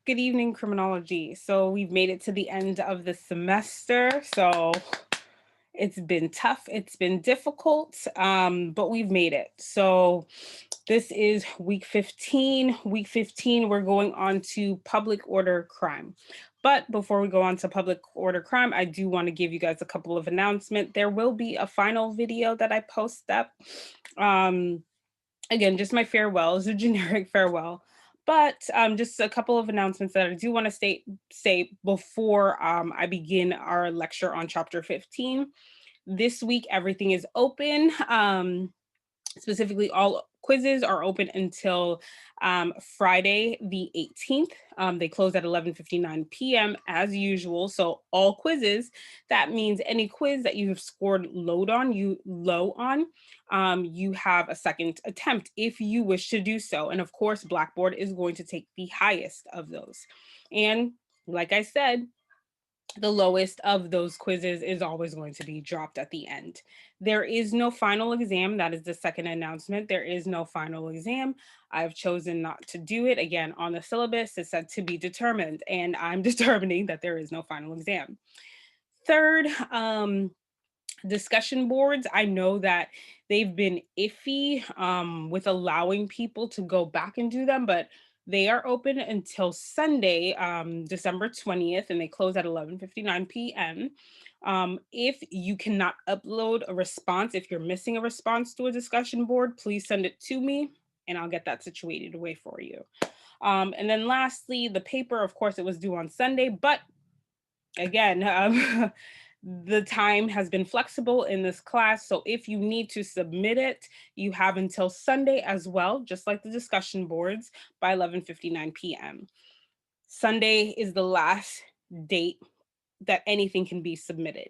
Good evening, criminology. So we've made it to the end of the semester. So it's been tough, it's been difficult, but we've made it. So this is week 15. Week 15, we're going on to public order crime. But before we go on to public order crime, I do want to give you guys a couple of announcements. There will be a final video that I post up. Again, just my farewell is a generic farewell, but just a couple of announcements that I do want to say before I begin our lecture on chapter 15. This week, everything is open. Specifically, all quizzes are open until Friday the 18th. They close at 11:59 p.m. as usual. So all quizzes, that means any quiz that you have scored low on, you have a second attempt if you wish to do so. And of course, Blackboard is going to take the highest of those. And like I said, the lowest of those quizzes is always going to be dropped at the end. There is no final exam. That is the second announcement. There is no final exam. I've chosen not to do it. Again, on the syllabus, it's said to be determined, and I'm determining that there is no final exam. Third, discussion boards. I know that they've been iffy with allowing people to go back and do them, but they are open until Sunday, December 20th, and they close at 11:59 p.m. If you cannot upload a response, if you're missing a response to a discussion board, please send it to me and I'll get that situated away for you. And then lastly, the paper, of course, it was due on Sunday, but again, the time has been flexible in this class. So if you need to submit it, you have until Sunday as well, just like the discussion boards, by 11:59 p.m. Sunday is the last date that anything can be submitted.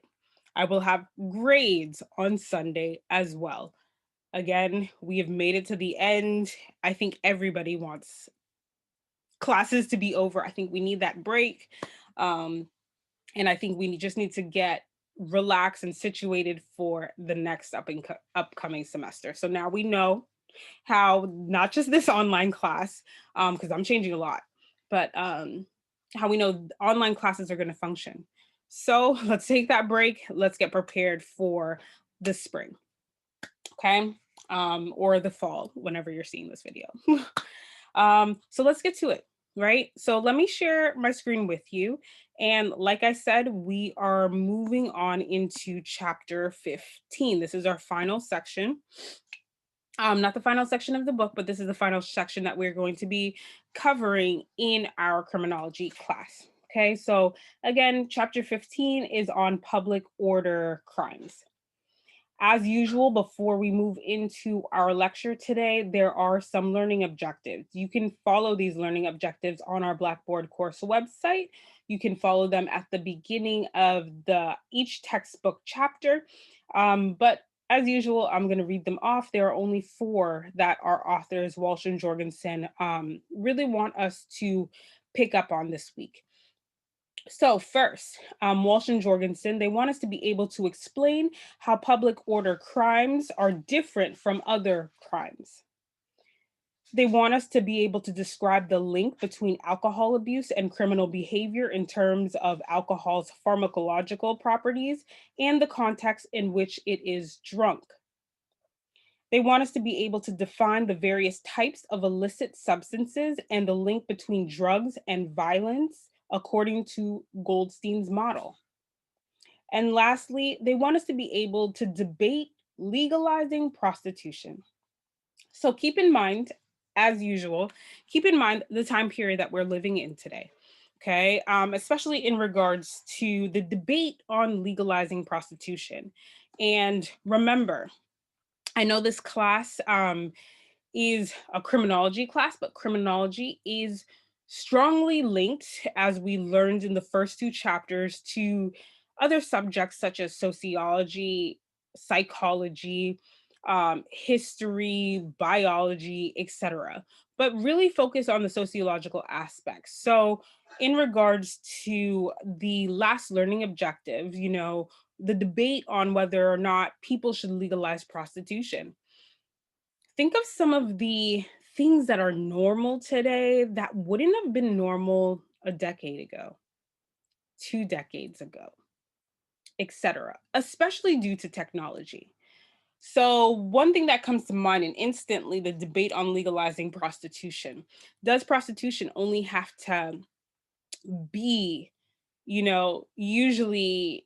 I will have grades on Sunday as well. Again, we have made it to the end. I think everybody wants classes to be over. I think we need that break. And I think we just need to get relaxed and situated for the next upcoming semester. So now we know how not just this online class, because I'm changing a lot, but how we know online classes are going to function. So let's take that break. Let's get prepared for the spring, okay? Or the fall, whenever you're seeing this video. So let's get to it, right? So let me share my screen with you. And like I said, we are moving on into chapter 15. This is our final section. Not the final section of the book, but this is the final section that we're going to be covering in our criminology class. Okay, so again, chapter 15 is on public order crimes. As usual, before we move into our lecture today, there are some learning objectives. You can follow these learning objectives on our Blackboard course website. You can follow them at the beginning of each textbook chapter. But as usual, I'm going to read them off. There are only 4 that our authors, Walsh and Jorgensen, really want us to pick up on this week. So first, Walsh and Jorgensen, they want us to be able to explain how public order crimes are different from other crimes. They want us to be able to describe the link between alcohol abuse and criminal behavior in terms of alcohol's pharmacological properties and the context in which it is drunk. They want us to be able to define the various types of illicit substances and the link between drugs and violence according to Goldstein's model. And lastly, they want us to be able to debate legalizing prostitution. So keep in mind, as usual, keep in mind the time period that we're living in today, okay? Especially in regards to the debate on legalizing prostitution. And remember, I know this class is a criminology class, but criminology is strongly linked, as we learned in the first 2 chapters, to other subjects such as sociology, psychology, history, biology, etc. But really focus on the sociological aspects. So in regards to the last learning objective, the debate on whether or not people should legalize prostitution. Think of some of the things that are normal today that wouldn't have been normal a decade ago, 2 decades ago, etc., especially due to technology. So, one thing that comes to mind, and instantly, the debate on legalizing prostitution. Does prostitution only have to be, usually,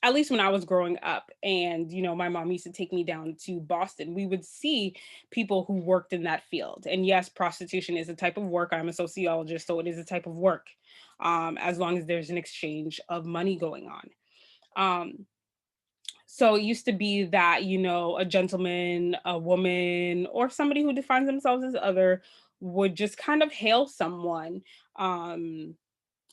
at least when I was growing up, and my mom used to take me down to Boston, we would see people who worked in that field. And yes, prostitution is a type of work. I'm a sociologist, so it is a type of work, as long as there's an exchange of money going on. Um, so it used to be that, a gentleman, a woman, or somebody who defines themselves as other would just kind of hail someone. Um,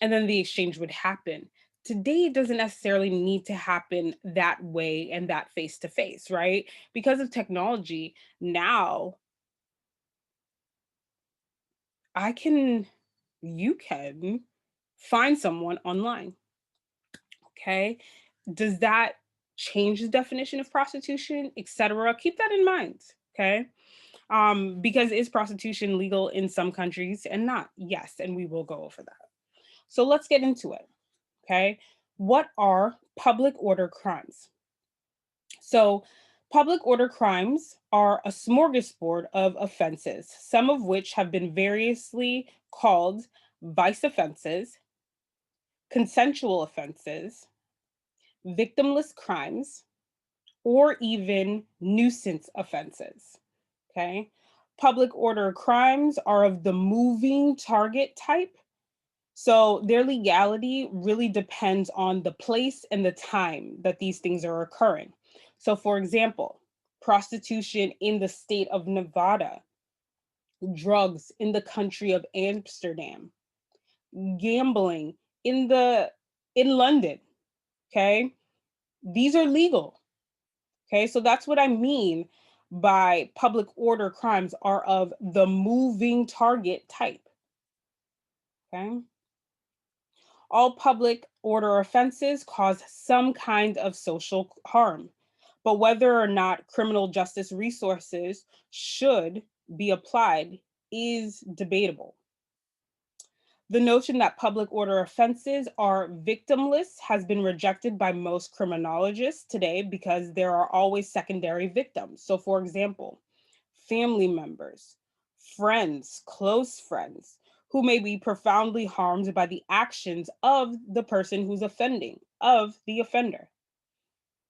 and then the exchange would happen. Today, it doesn't necessarily need to happen that way and that face to face, right? Because of technology, now I can, you can find someone online. Okay. Does that change the definition of prostitution, etc.? Keep that in mind. Okay. Because is prostitution legal in some countries and not? Yes. And we will go over that. So let's get into it. Okay. What are public order crimes? So, public order crimes are a smorgasbord of offenses, some of which have been variously called vice offenses, consensual offenses, victimless crimes, or even nuisance offenses. Okay. Public order crimes are of the moving target type. So their legality really depends on the place and the time that these things are occurring. So, for example, prostitution in the state of Nevada, drugs in the country of Amsterdam, gambling in London. Okay. These are legal. Okay. So that's what I mean by public order crimes are of the moving target type. Okay. All public order offenses cause some kind of social harm, but whether or not criminal justice resources should be applied is debatable. The notion that public order offenses are victimless has been rejected by most criminologists today because there are always secondary victims. So, for example, family members, friends, close friends, who may be profoundly harmed by the actions of the person who's offending, of the offender.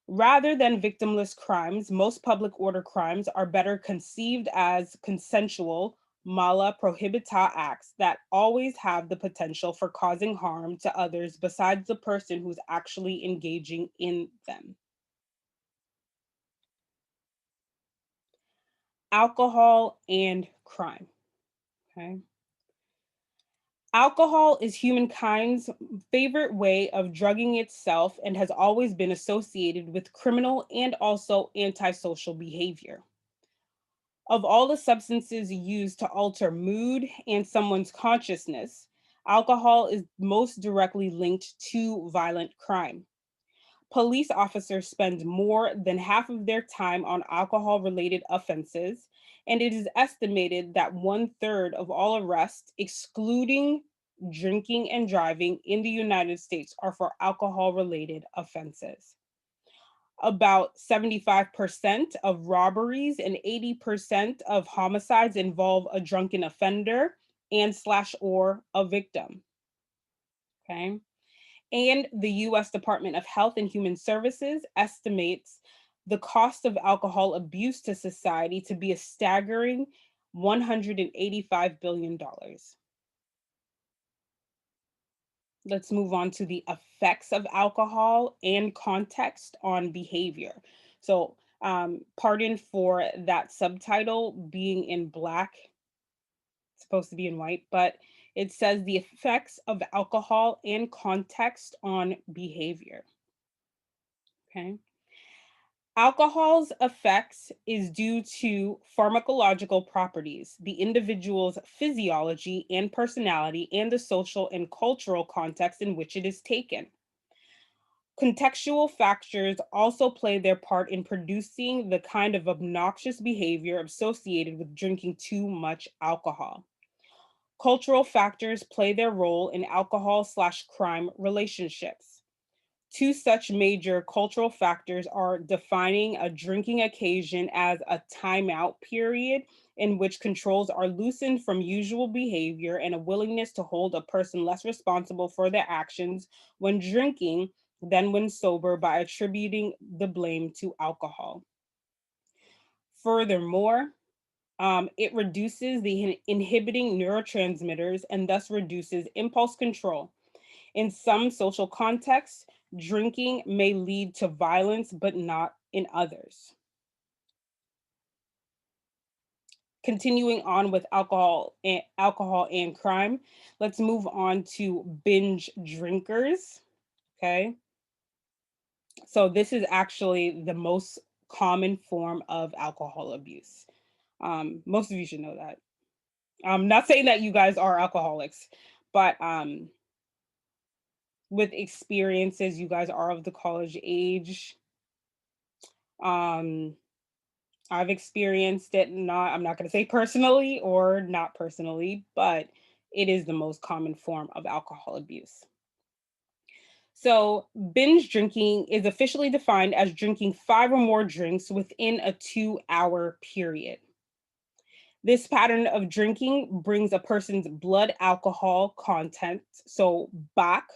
Rather than victimless crimes, most public order crimes are better conceived as consensual, mala prohibita acts that always have the potential for causing harm to others besides the person who's actually engaging in them. Alcohol and crime. Okay. Alcohol is humankind's favorite way of drugging itself and has always been associated with criminal and also antisocial behavior. Of all the substances used to alter mood and someone's consciousness, alcohol is most directly linked to violent crime. Police officers spend more than half of their time on alcohol related offenses, and it is estimated that 1/3 of all arrests, excluding drinking and driving in the United States, are for alcohol related offenses. About 75% of robberies and 80% of homicides involve a drunken offender and slash or a victim. Okay. And the US Department of Health and Human Services estimates the cost of alcohol abuse to society to be a staggering $185 billion. Let's move on to the effects of alcohol and context on behavior. So, pardon for that subtitle being in black, it's supposed to be in white, but it says the effects of alcohol and context on behavior. Okay. Alcohol's effects is due to pharmacological properties, the individual's physiology and personality, and the social and cultural context in which it is taken. Contextual factors also play their part in producing the kind of obnoxious behavior associated with drinking too much alcohol. Cultural factors play their role in alcohol/crime relationships. Two such major cultural factors are defining a drinking occasion as a timeout period in which controls are loosened from usual behavior and a willingness to hold a person less responsible for their actions when drinking than when sober by attributing the blame to alcohol. Furthermore, it reduces the inhibiting neurotransmitters and thus reduces impulse control. In some social contexts, drinking may lead to violence, but not in others. Continuing on with alcohol and crime, let's move on to binge drinkers. Okay, so this is actually the most common form of alcohol abuse. Most of you should know that. I'm not saying that you guys are alcoholics, but with experiences, you guys are of the college age. Um, I've experienced it, I'm not going to say personally or not personally, but it is the most common form of alcohol abuse. So, binge drinking is officially defined as drinking 5 or more drinks within a 2-hour period. This pattern of drinking brings a person's blood alcohol content, so back.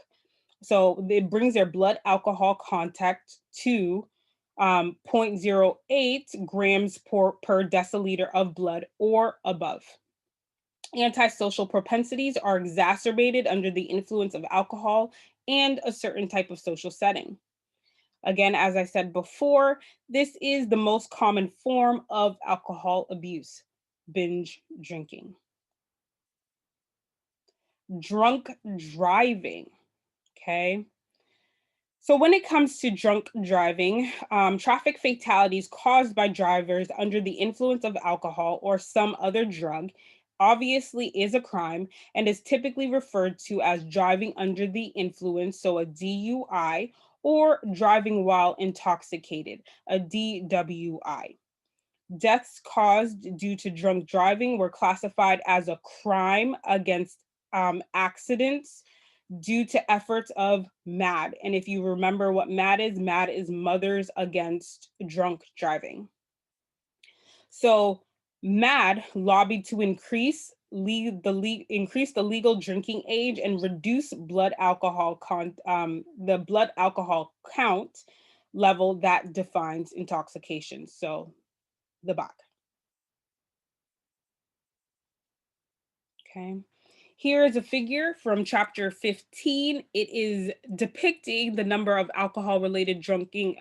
So it brings their blood alcohol content to 0.08 grams per deciliter of blood or above. Antisocial propensities are exacerbated under the influence of alcohol and a certain type of social setting. Again, as I said before, this is the most common form of alcohol abuse, binge drinking. Drunk driving, okay? So when it comes to drunk driving, traffic fatalities caused by drivers under the influence of alcohol or some other drug obviously is a crime and is typically referred to as driving under the influence, so a DUI, or driving while intoxicated, a DWI. Deaths caused due to drunk driving were classified as a crime against accidents due to efforts of MAD. And if you remember what MAD is Mothers Against Drunk Driving. So MAD lobbied to increase the legal drinking age and reduce the blood alcohol count level that defines intoxication. So the BAC. Okay. Here is a figure from chapter 15. It is depicting the number of alcohol related drinking,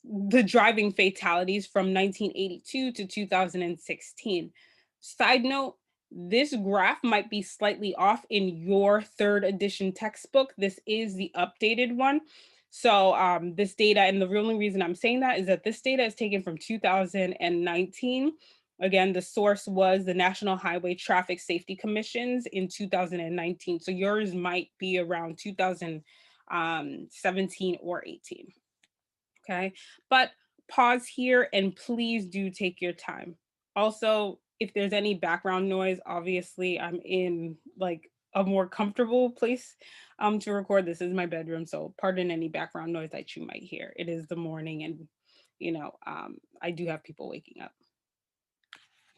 the driving fatalities from 1982 to 2016. Side note, this graph might be slightly off in your third edition textbook. This is the updated one. So this data, and the only reason I'm saying that is that this data is taken from 2019. Again, the source was the National Highway Traffic Safety Commissions in 2019. So yours might be around 2017 or 18. Okay, but pause here and please do take your time. Also, if there's any background noise, obviously I'm in like a more comfortable place to record. This is my bedroom, so pardon any background noise that you might hear. It is the morning and I do have people waking up.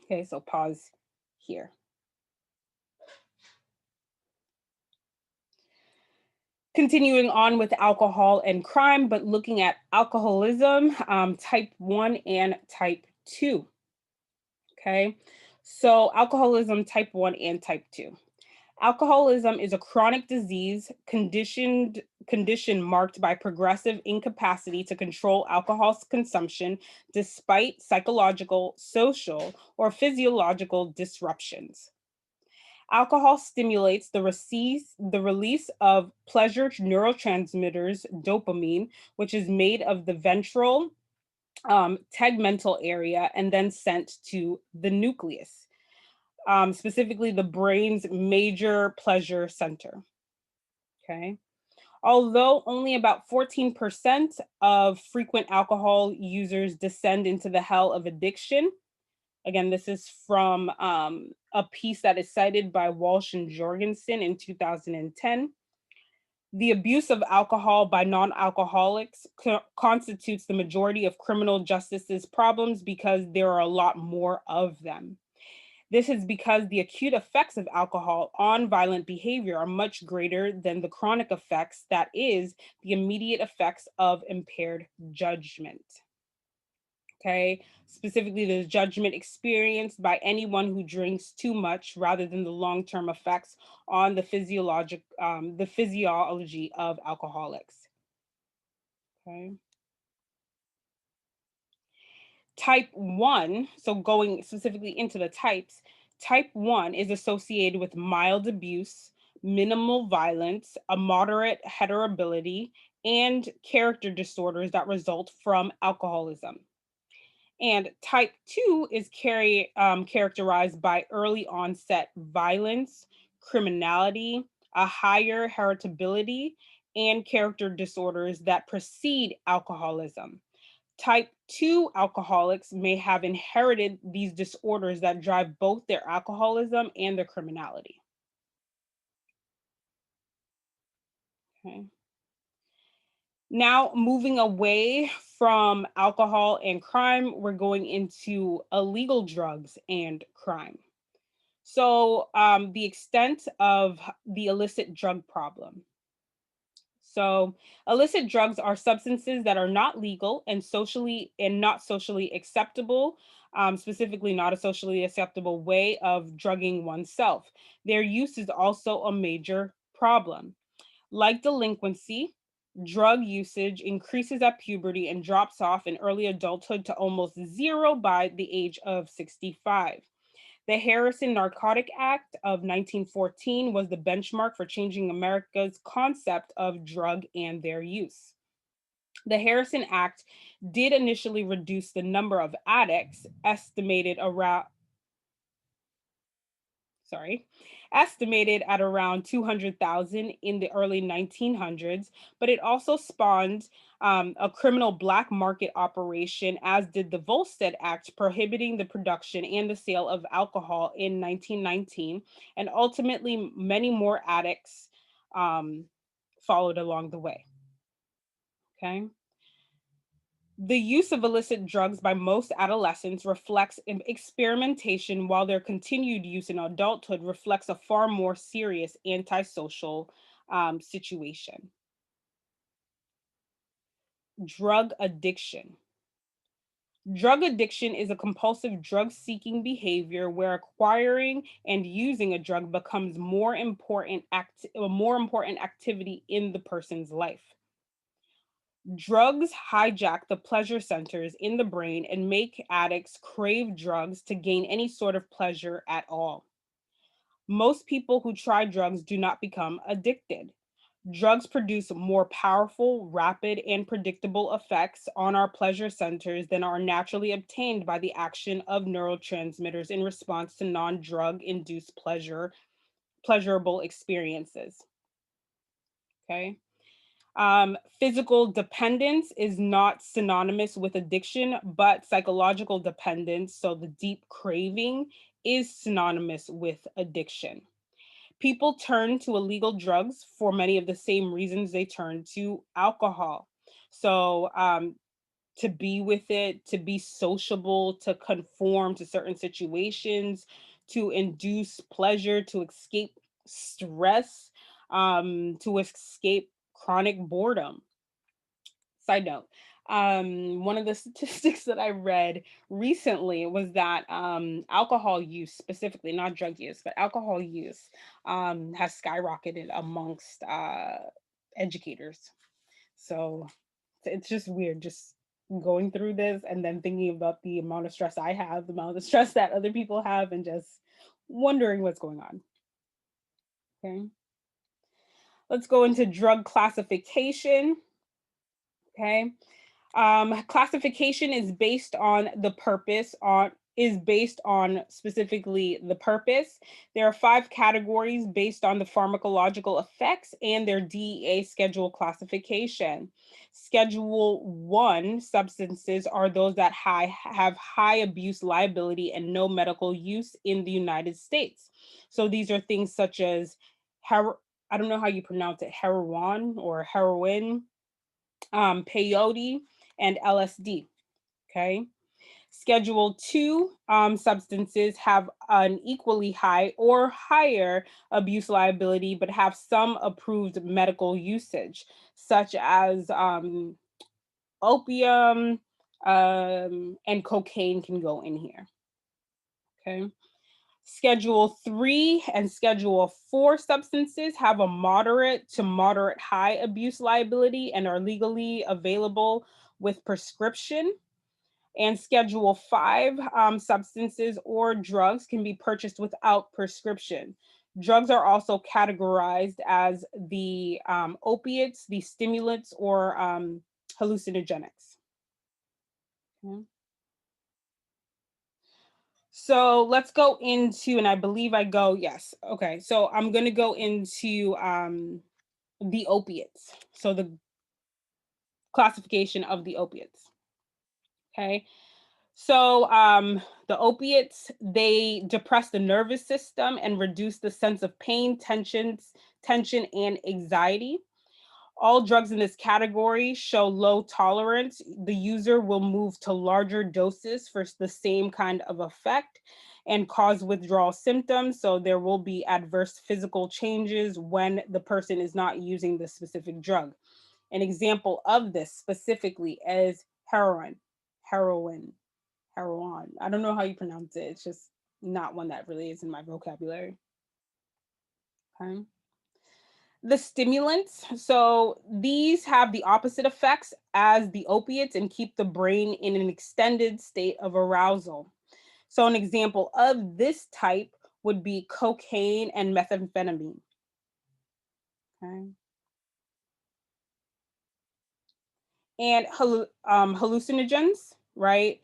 Okay, so pause here. Continuing on with alcohol and crime, but looking at alcoholism, type 1 and type 2. Okay, so alcoholism type 1 and type 2. Alcoholism is a chronic condition marked by progressive incapacity to control alcohol consumption despite psychological, social, or physiological disruptions. Alcohol stimulates the release of pleasure neurotransmitters, dopamine, which is made of the ventral tegmental area and then sent to the nucleus, specifically the brain's major pleasure center. Okay. Although only about 14% of frequent alcohol users descend into the hell of addiction. Again, this is from a piece that is cited by Walsh and Jorgensen in 2010. The abuse of alcohol by non alcoholics constitutes the majority of criminal justice's problems because there are a lot more of them. This is because the acute effects of alcohol on violent behavior are much greater than the chronic effects, that is, the immediate effects of impaired judgment. Okay, specifically the judgment experienced by anyone who drinks too much rather than the long-term effects on the physiology of alcoholics. Okay. Type 1, so going specifically into the types, type 1 is associated with mild abuse, minimal violence, a moderate heterability, and character disorders that result from alcoholism. And type 2 is characterized by early onset violence, criminality, a higher heritability, and character disorders that precede alcoholism. Type 2 alcoholics may have inherited these disorders that drive both their alcoholism and their criminality. Okay. Now, moving away from alcohol and crime, we're going into illegal drugs and crime. So, the extent of the illicit drug problem. So, illicit drugs are substances that are not legal and not socially acceptable, specifically not a socially acceptable way of drugging oneself. Their use is also a major problem. Like delinquency, drug usage increases at puberty and drops off in early adulthood to almost zero by the age of 65. The Harrison Narcotic Act of 1914 was the benchmark for changing America's concept of drug and their use. The Harrison Act did initially reduce the number of addicts, sorry, estimated at around 200,000 in the early 1900s, but it also spawned a criminal black market operation, as did the Volstead Act, prohibiting the production and the sale of alcohol in 1919. And ultimately, many more addicts um, followed along the way. Okay. The use of illicit drugs by most adolescents reflects experimentation, while their continued use in adulthood reflects a far more serious antisocial situation. Drug addiction. Drug addiction is a compulsive drug seeking behavior where acquiring and using a drug becomes a more important activity in the person's life. Drugs hijack the pleasure centers in the brain and make addicts crave drugs to gain any sort of pleasure at all. Most people who try drugs do not become addicted. Drugs produce more powerful, rapid, and predictable effects on our pleasure centers than are naturally obtained by the action of neurotransmitters in response to non-drug induced pleasurable experiences. Okay. Physical dependence is not synonymous with addiction, but psychological dependence, so the deep craving, is synonymous with addiction. People turn to illegal drugs for many of the same reasons they turn to alcohol. So, to be with it, to be sociable, to conform to certain situations, to induce pleasure, to escape stress, to escape chronic boredom. Side note, one of the statistics that I read recently was that alcohol use, specifically not drug use, but alcohol use, has skyrocketed amongst educators. So it's just weird, just going through this and then thinking about the amount of stress I have, the amount of stress that other people have, and just wondering what's going on. Okay. Let's go into drug classification. Okay. Classification is based on the purpose on is based on specifically the purpose. There are 5 categories based on the pharmacological effects and their DEA schedule classification. Schedule 1 substances are those that have high abuse liability and no medical use in the United States. So these are things such as I don't know how you pronounce it, heroin or heroin, peyote, and LSD. Okay. Schedule 2 substances have an equally high or higher abuse liability, but have some approved medical usage, such as opium and cocaine can go in here. Okay. Schedule 3 and Schedule 4 substances have a moderate to moderate high abuse liability and are legally available with prescription. And Schedule 5 substances or drugs can be purchased without prescription. Drugs are also categorized as the opiates, the stimulants, or hallucinogenics. Okay. So let's go into, and I believe I go, yes. Okay, so I'm going to go into the opiates. So the classification of the opiates. Okay. So the opiates, they depress the nervous system and reduce the sense of pain, tension, and anxiety. All drugs in this category show low tolerance. The user will move to larger doses for the same kind of effect and cause withdrawal symptoms. So there will be adverse physical changes when the person is not using the specific drug. An example of this specifically is heroin, heroin. I don't know how you pronounce it. It's just not one that really is in my vocabulary. Okay. The stimulants, so these have the opposite effects as the opiates and keep the brain in an extended state of arousal. So an example of this type would be cocaine and methamphetamine. Okay. And hallucinogens, right?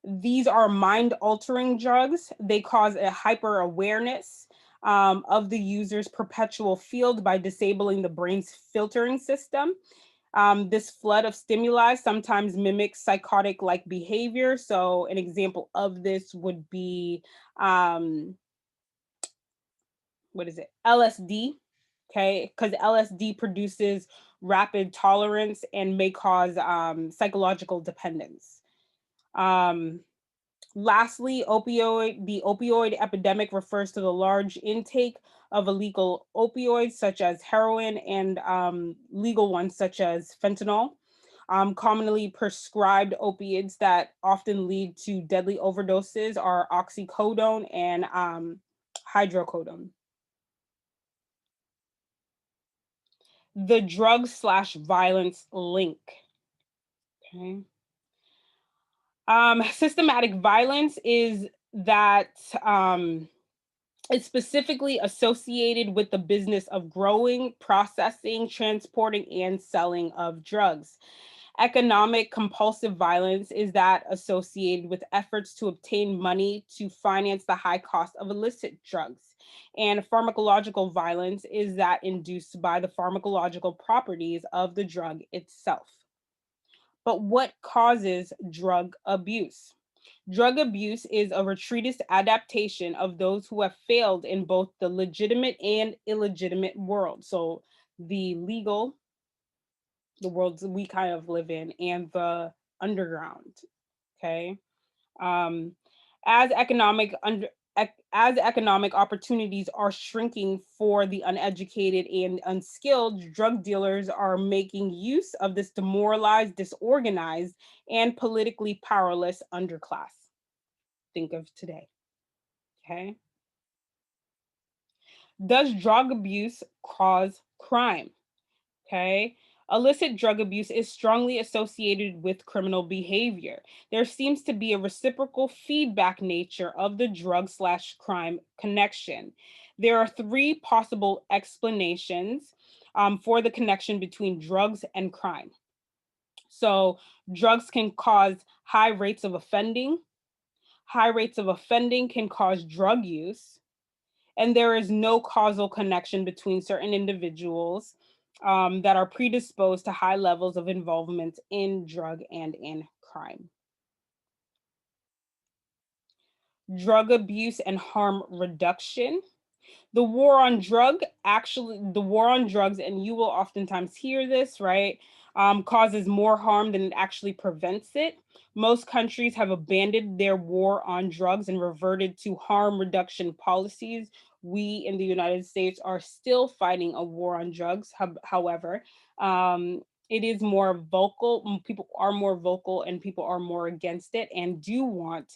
These are mind altering drugs. They cause a hyper awareness of the user's perpetual field by disabling the brain's filtering system. This flood of stimuli sometimes mimics psychotic like behavior. So, an example of this would be what is it? LSD. Okay, because LSD produces rapid tolerance and may cause psychological dependence. Um, Lastly, the opioid epidemic refers to the large intake of illegal opioids such as heroin and legal ones such as fentanyl. Commonly prescribed opiates that often lead to deadly overdoses are oxycodone and hydrocodone. The drug slash violence link. Okay. Systematic violence is that it's specifically associated with the business of growing, processing, transporting, and selling of drugs. Economic compulsive violence is that associated with efforts to obtain money to finance the high cost of illicit drugs. And pharmacological violence is that induced by the pharmacological properties of the drug itself. But what causes drug abuse? Drug abuse is a retreatist adaptation of those who have failed in both the legitimate and illegitimate world. So the legal, the worlds we kind of live in, and the underground. Okay. Um, as as economic opportunities are shrinking for the uneducated and unskilled, drug dealers are making use of this demoralized, disorganized, and politically powerless underclass. Think of today. Okay. Does drug abuse cause crime? Okay. Illicit drug abuse is strongly associated with criminal behavior. There seems to be a reciprocal feedback nature of the drug slash crime connection. There are 3 possible explanations for the connection between drugs and crime. So, drugs can cause high rates of offending. High rates of offending can cause drug use, and there is no causal connection between certain individuals that are predisposed to high levels of involvement in drug and in crime. Drug abuse and harm reduction. The war on drugs, and you will oftentimes hear this, right, causes more harm than it actually prevents it. Most countries have abandoned their war on drugs and reverted to harm reduction policies. We in the United States are still fighting a war on drugs. However, it is more vocal. People are more vocal and people are more against it and do want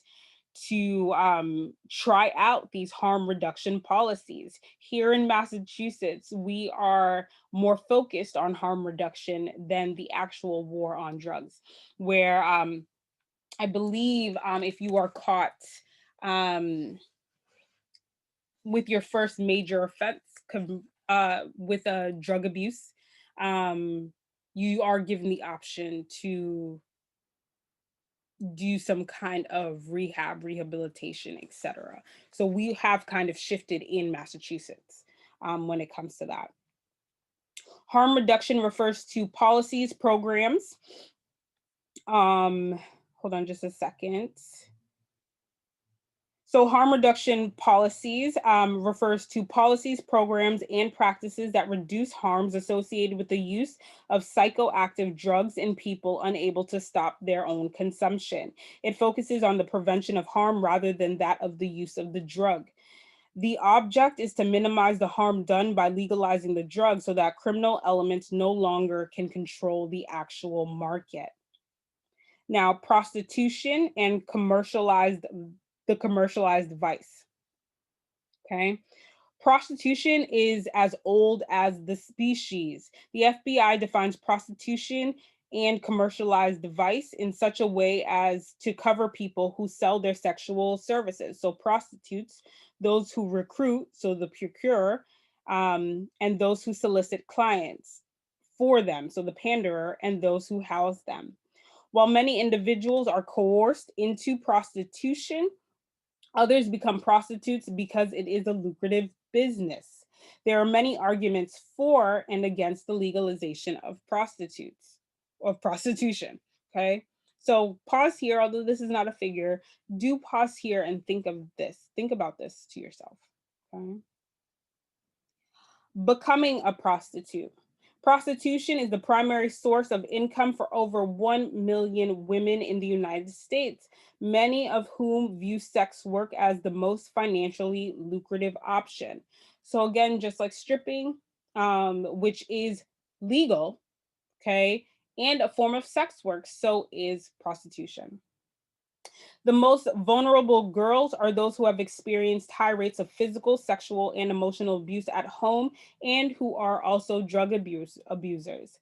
to try out these harm reduction policies. Here in Massachusetts, we are more focused on harm reduction than the actual war on drugs, where I believe if you are caught um, with your first major offense with a drug abuse, um, you are given the option to do some kind of rehabilitation, etc. So we have kind of shifted in Massachusetts when it comes to that. Harm reduction refers to policies, programs. Hold on just a second. So harm reduction policies refers to policies, programs, and practices that reduce harms associated with the use of psychoactive drugs in people unable to stop their own consumption. It focuses on the prevention of harm rather than that of the use of the drug. The object is to minimize the harm done by legalizing the drug so that criminal elements no longer can control the actual market. Now, prostitution and commercialized vice. Okay. Prostitution is as old as the species. The FBI defines prostitution and commercialized vice in such a way as to cover people who sell their sexual services. So, prostitutes, those who recruit, so the procurer, and those who solicit clients for them, so the panderer, and those who house them. While many individuals are coerced into prostitution, others become prostitutes because it is a lucrative business. There are many arguments for and against the legalization of prostitution. Okay. So pause here, although this is not a figure, do pause here and think of this. Think about this to yourself. Okay. Becoming a prostitute. Prostitution is the primary source of income for over 1 million women in the United States, many of whom view sex work as the most financially lucrative option. So, again, just like stripping, which is legal, okay, and a form of sex work, so is prostitution. The most vulnerable girls are those who have experienced high rates of physical, sexual, and emotional abuse at home and who are also abusers.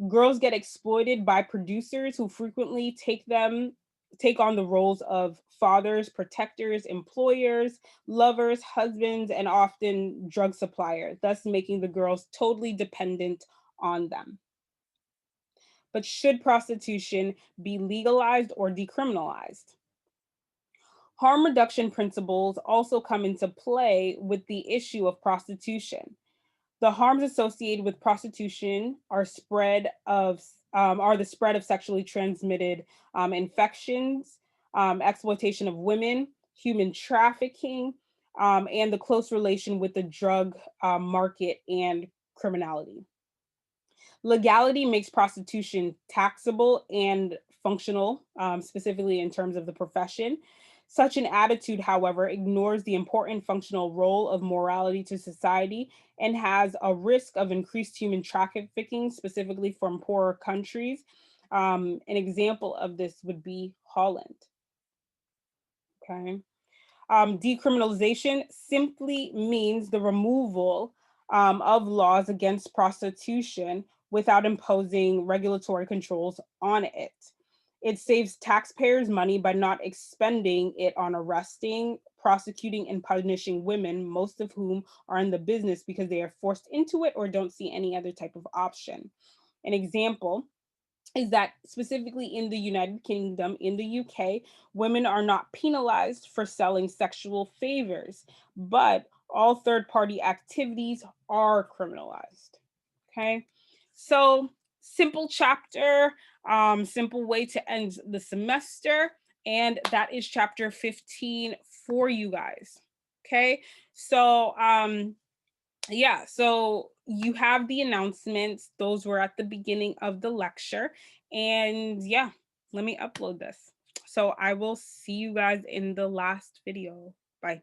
Girls get exploited by producers who frequently take on the roles of fathers, protectors, employers, lovers, husbands, and often drug suppliers, thus making the girls totally dependent on them. But should prostitution be legalized or decriminalized? Harm reduction principles also come into play with the issue of prostitution. The harms associated with prostitution are the spread of sexually transmitted infections, exploitation of women, human trafficking, and the close relation with the drug market and criminality. Legality makes prostitution taxable and functional, specifically in terms of the profession. Such an attitude, however, ignores the important functional role of morality to society and has a risk of increased human trafficking, specifically from poorer countries. An example of this would be Holland. Okay. Decriminalization simply means the removal of laws against prostitution without imposing regulatory controls on it. It saves taxpayers money by not expending it on arresting, prosecuting, and punishing women, most of whom are in the business because they are forced into it or don't see any other type of option. An example is that specifically in the United Kingdom, in the UK, women are not penalized for selling sexual favors, but all third party activities are criminalized. Okay. So, simple chapter, simple way to end the semester. And that is chapter 15 for you guys. Okay. So, yeah, so you have the announcements. Those were at the beginning of the lecture. And yeah, let me upload this. So I will see you guys in the last video. Bye.